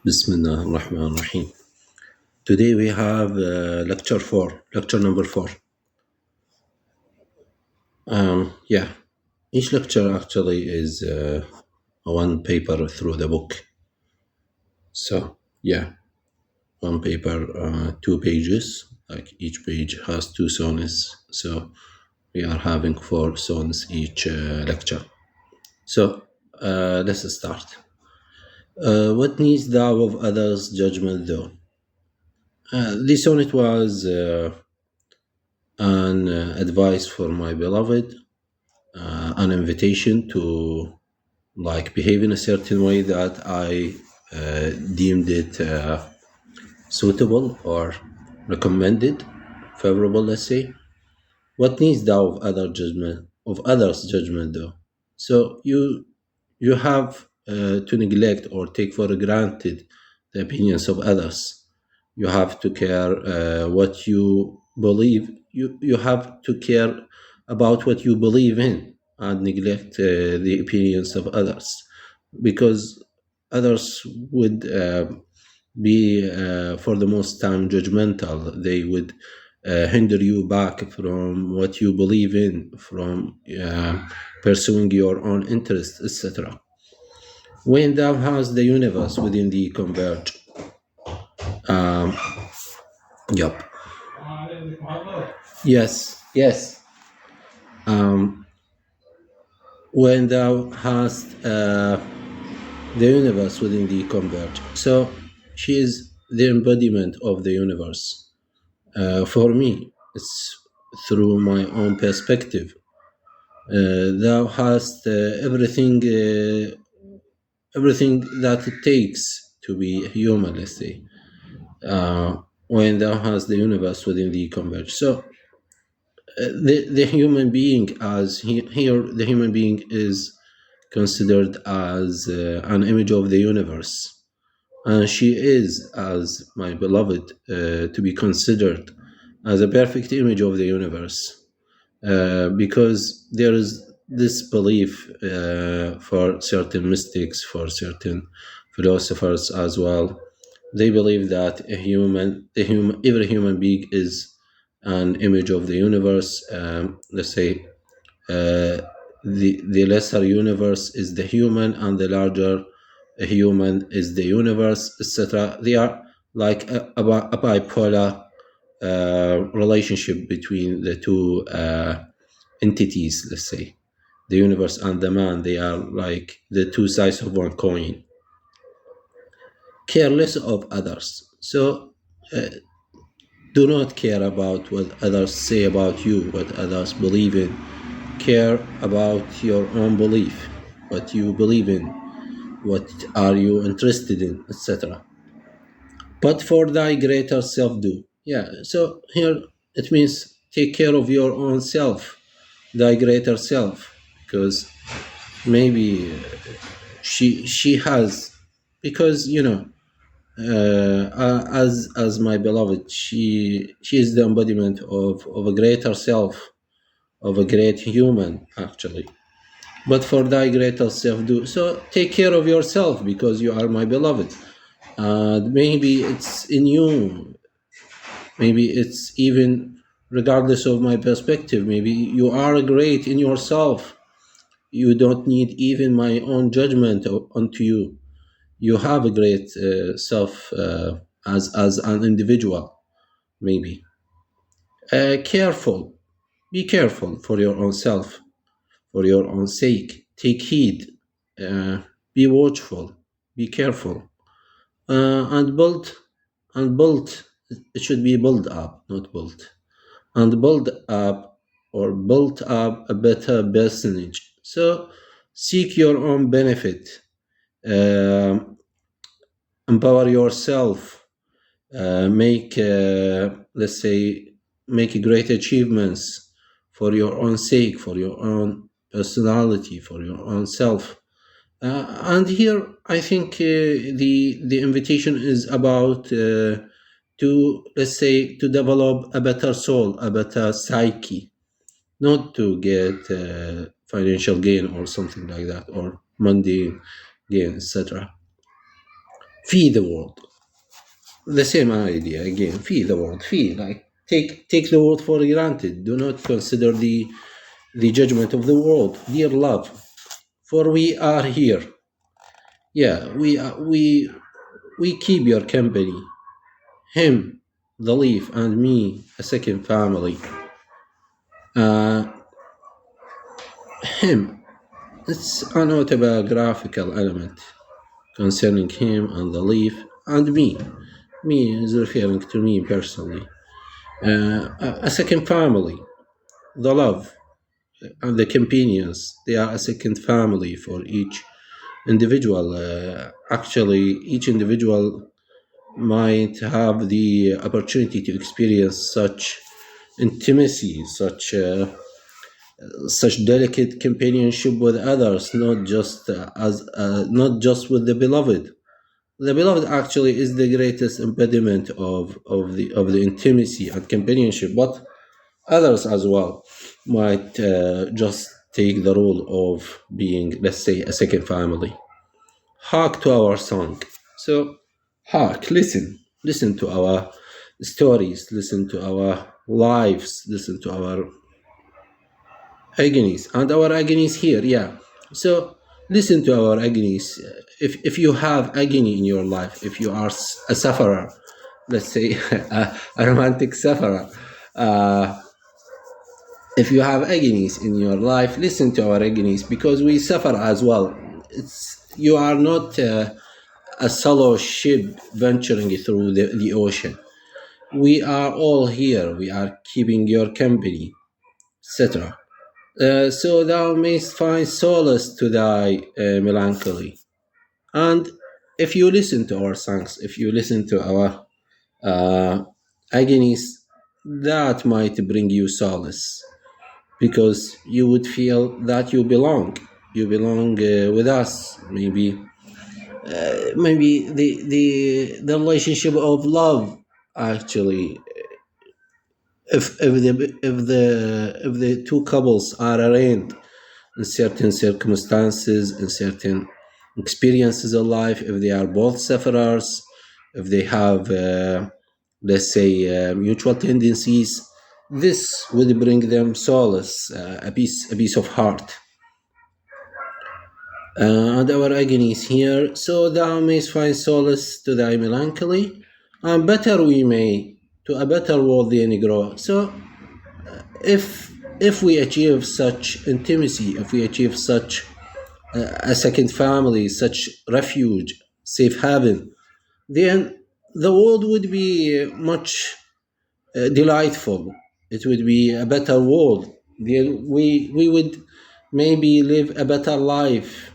Bismillah ar-Rahman ar-Rahim. Today we have lecture number 4. Yeah, each lecture actually is one paper through the book. So, yeah, one paper, 2 pages, like each page has 2 sonnets. So, we are having 4 sonnets each lecture. So, let's start. What needs thou of others' judgment though? This sonnet was an advice for my beloved, an invitation to behave in a certain way that I deemed it suitable or recommended, favorable, let's say. What needs thou of others' judgment though? So you have to neglect or take for granted the opinions of others. You have to care what you believe. You have to care about what you believe in and neglect the opinions of others, because others would be for the most time judgmental. They would hinder you back from what you believe in, from pursuing your own interests, etc. When thou hast the universe within thee converge. Um, yep. Yes. When thou hast the universe within thee converge. So she is the embodiment of the universe. For me, it's through my own perspective. Thou hast everything that it takes to be human, let's say, when thou hast the universe within thee converge. So the human being, here the human being is considered as an image of the universe, and she is, as my beloved, to be considered as a perfect image of the universe, because there is this belief for certain mystics, for certain philosophers as well. They believe that every human being is an image of the universe. Let's say the lesser universe is the human, and the larger human is the universe, etc. They are like a bipolar relationship between the two entities, let's say. The universe and the man, they are like the two sides of one coin. Careless of others. So do not care about what others say about you, what others believe in. Care about your own belief, what you believe in, what are you interested in, etc. But for thy greater self do. Yeah, so here it means take care of your own self, thy greater self, because maybe she has, because as my beloved, she is the embodiment of a greater self, of a great human actually. But for thy greater self do. So take care of yourself, because you are my beloved. Maybe it's in you. Maybe it's even regardless of my perspective. Maybe you are great in yourself. You don't need even my own judgment onto you. You have a great self as an individual, maybe. Careful. Be careful for your own self, for your own sake. Take heed. Be watchful. Be careful. And build. It should be build up, not built. And build up a better personage. So seek your own benefit. Empower yourself. Make great achievements for your own sake, for your own personality, for your own self. And here I think the invitation is about to develop a better soul, a better psyche, not to get financial gain or something like that, or mundane gain, etc. Feed the world. The same idea again. Feed the world. Feed, like take the world for granted. Do not consider the judgment of the world. Dear love, for we are here. Yeah, we keep your company. Him, the leaf, and me, a second family. Him. It's an autobiographical element concerning him and the leaf and me. Me is referring to me personally. A second family, the love and the companions, they are a second family for each individual. Actually, each individual might have the opportunity to experience such intimacy, such delicate companionship with others, not just with the beloved. The beloved actually is the greatest embodiment of the intimacy and companionship, but others as well might just take the role of being, let's say, a second family. Hark to our song. So, hark, listen to our stories, listen to our lives, listen to our agonies, and our agonies here, yeah. So, listen to our agonies. If you have agony in your life, if you are a sufferer, let's say a romantic sufferer, if you have agonies in your life, listen to our agonies, because we suffer as well. You are not a solo ship venturing through the ocean. We are all here. We are keeping your company, etc. So thou mayst find solace to thy melancholy. And if you listen to our songs, if you listen to our agonies, that might bring you solace, because you would feel that you belong. You belong with us. Maybe the relationship of love, actually, if the two couples are arranged in certain circumstances, in certain experiences of life, if they are both sufferers, if they have let's say mutual tendencies, this would bring them solace, a piece of heart. And our agony is here, so thou mayst find solace to thy melancholy, and better we may to a better world then grow. So if we achieve such intimacy, if we achieve such a second family, such refuge, safe haven, then the world would be much delightful. It would be a better world. Then we would maybe live a better life.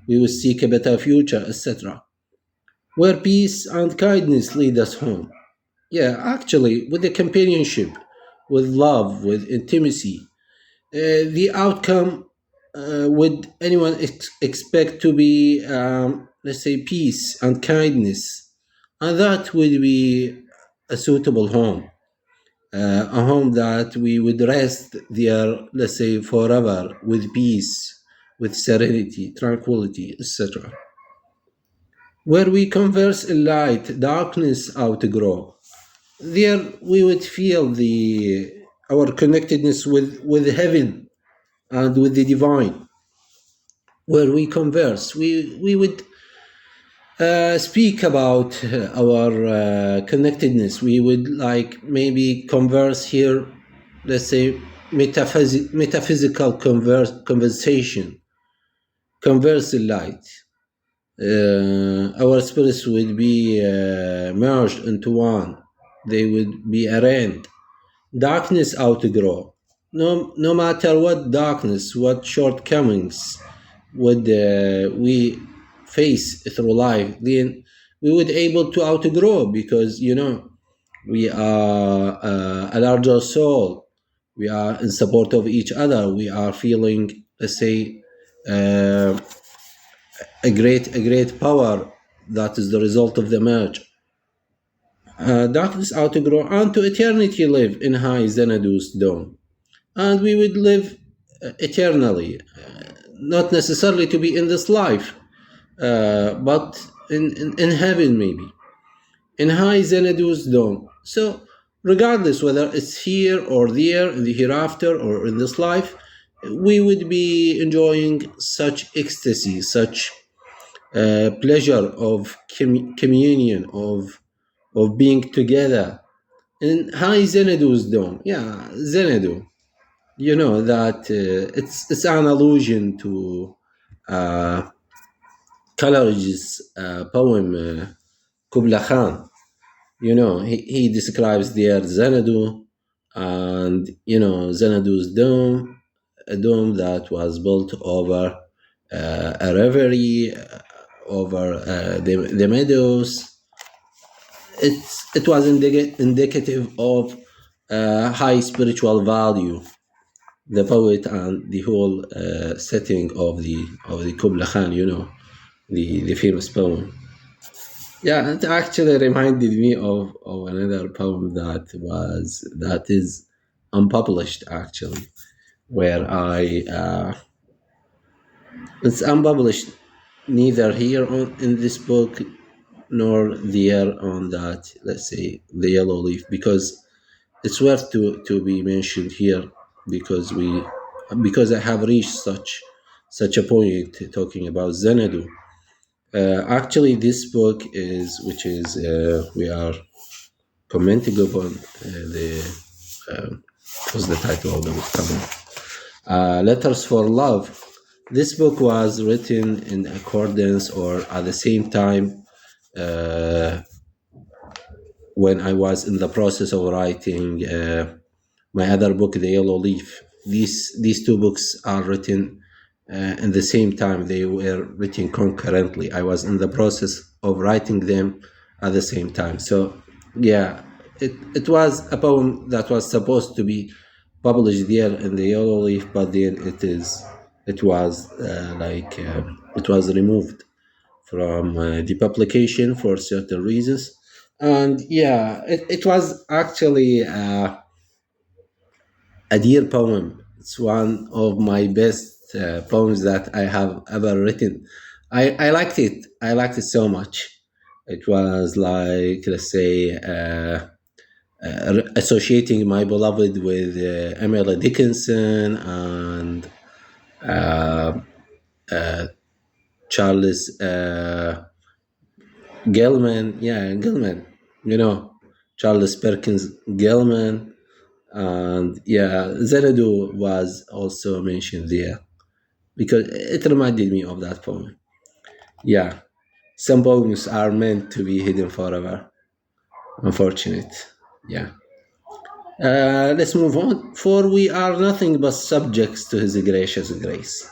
We would seek a better future, etc. Where peace and kindness lead us home. Yeah, actually, with the companionship, with love, with intimacy, the outcome would anyone expect to be, let's say, peace and kindness, and that would be a suitable home, a home that we would rest there, let's say, forever, with peace, with serenity, tranquility, etc. Where we converse in light, darkness outgrow. There we would feel our connectedness with heaven and with the divine. Where we converse, we would speak about our connectedness. We would like maybe converse here, let's say, metaphysical conversation, converse in light. Our spirits would be merged into one. They would be arranged. Darkness outgrow. No matter what darkness, what shortcomings would we face through life, then we would able to outgrow, because we are a larger soul. We are in support of each other. We are feeling, let's say, a great power that is the result of the merge. Darkness outgrow, and to eternity live in high Xanadu's dome. And we would live eternally, not necessarily to be in this life, but in heaven, maybe in high Xanadu's dome. So, regardless whether it's here or there, in the hereafter or in this life, we would be enjoying such ecstasy, such pleasure of communion, of being together in high Xanadu's dome. Yeah, Xanadu. You know that it's an allusion to Coleridge's poem Kubla Khan. You know, he describes there Xanadu, and you know Xanadu's dome, a dome that was built over a reverie, over the meadows. It was indicative of high spiritual value. The poet and the whole setting of the Kubla Khan, you know, the famous poem. Yeah, it actually reminded me of another poem that is unpublished actually, where I it's unpublished neither here in this book nor there on that, let's say, the yellow leaf, because it's worth to be mentioned here, because I have reached such a point talking about Xanadu. Actually, this book is, which is we are commenting upon the what's the title of the book? Come on. Letters for Love. This book was written in accordance or at the same time when I was in the process of writing my other book, The Yellow Leaf. These two books are written in the same time. They were written concurrently. I was in the process of writing them at the same time. So yeah, it was a poem that was supposed to be published there in The Yellow Leaf, but then it was it was removed from the publication for certain reasons. And yeah, it was actually a dear poem. It's one of my best poems that I have ever written. I liked it. I liked it so much. It was like, let's say, associating my beloved with Emily Dickinson and Charles Gilman. Yeah, Gilman. You know, Charles Perkins Gilman. And yeah, Xanadu was also mentioned there because it reminded me of that poem. Yeah, some poems are meant to be hidden forever. Unfortunate. Yeah. Let's move on. For we are nothing but subjects to His gracious grace.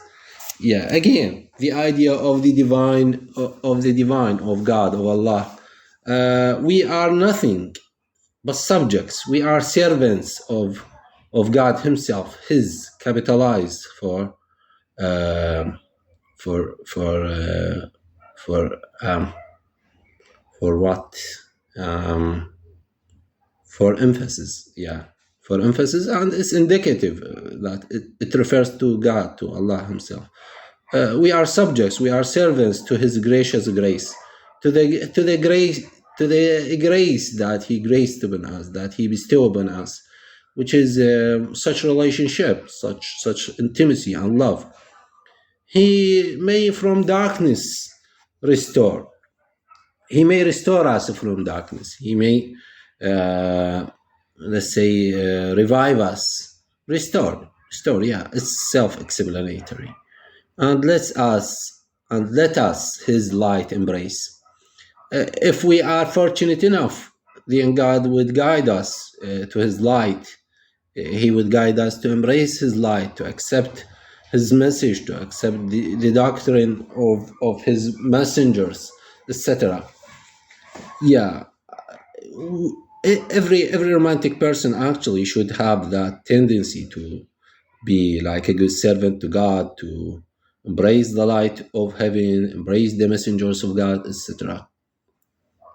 Yeah. Again, the idea of the divine, of God, of Allah. We are nothing but subjects. We are servants of God Himself. His capitalized for for uh, for for what for emphasis. Yeah, for emphasis, and it's indicative that it refers to God, to Allah Himself. We are subjects. We are servants to His gracious grace, to the grace that He graced upon us, that He bestowed upon us, which is such relationship, such intimacy and love. He may from darkness restore. He may restore us from darkness. He may, let's say, revive us. Restore. Yeah, it's self-explanatory. And let us His light embrace. If we are fortunate enough, then God would guide us to His light. He would guide us to embrace His light, to accept His message, to accept the doctrine of His messengers, etc. Yeah, every romantic person actually should have that tendency to be like a good servant to God, to embrace the light of heaven, embrace the messengers of God, etc.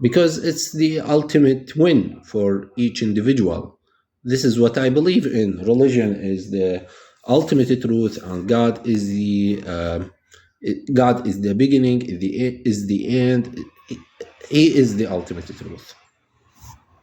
Because it's the ultimate win for each individual. This is what I believe in. Religion is the ultimate truth, and God is the beginning, is the end. He is the ultimate truth.